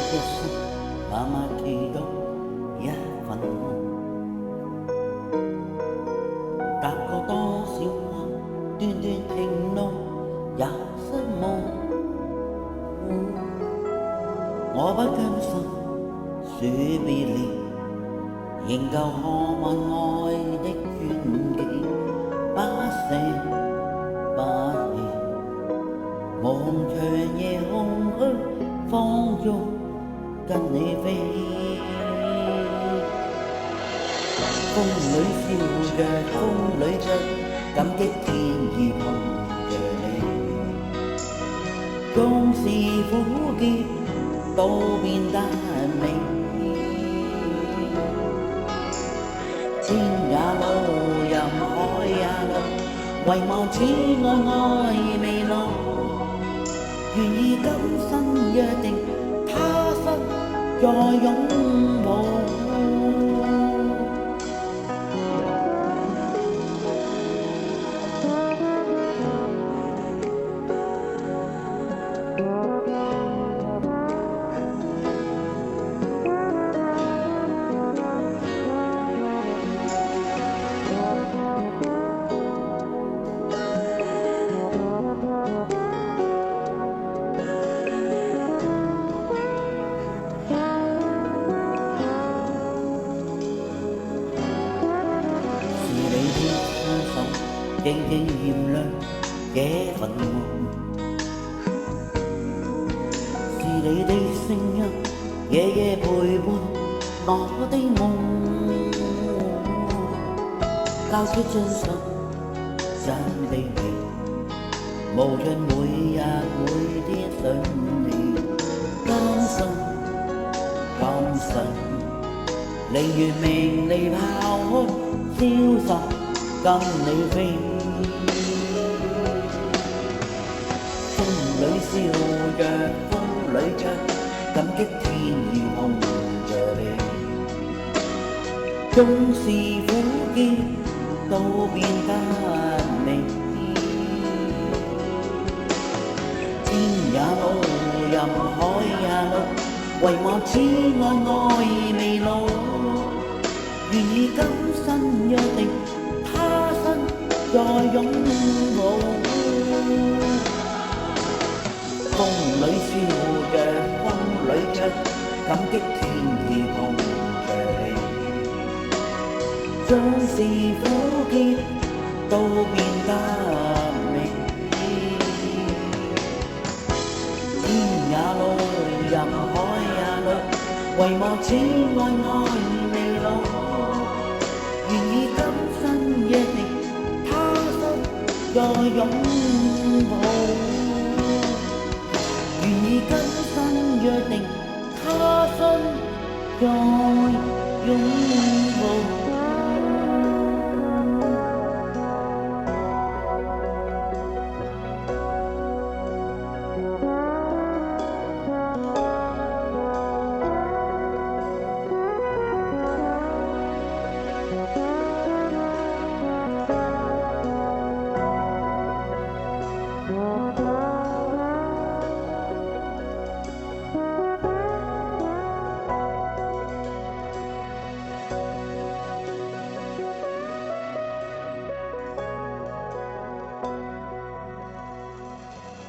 一生默默祈禱一份夢，踏過多少關，段段情路也失望。我不甘心說別離，仍舊渴望愛的傳奇，不捨不棄，望長夜空虛，放縱跟你飛。風裏笑着，風裏着，感激天意碰着你。縱是苦澀都變得美，天也路，任海也路，唯望此愛未老。願意今生約定，他生再擁抱。靜靜原諒這份夢，是你的聲音夜夜陪伴我的夢，交出真心真的你，無盡每日每天想你，甘心甘心，寧願名利拋開消失跟你飛。風裏笑着，風裏着，感激天意碰着你。縱是苦澀都變得美，天也路，任海也路，唯望此愛未老。願意今生約定，他生再擁抱。風裏笑着，風裏着，感激天意碰着你。縱是苦澀都變得美，天也路，任海也路，唯望此愛未老。願意今生約定，他生再擁抱。願意今生約定，他生再擁抱。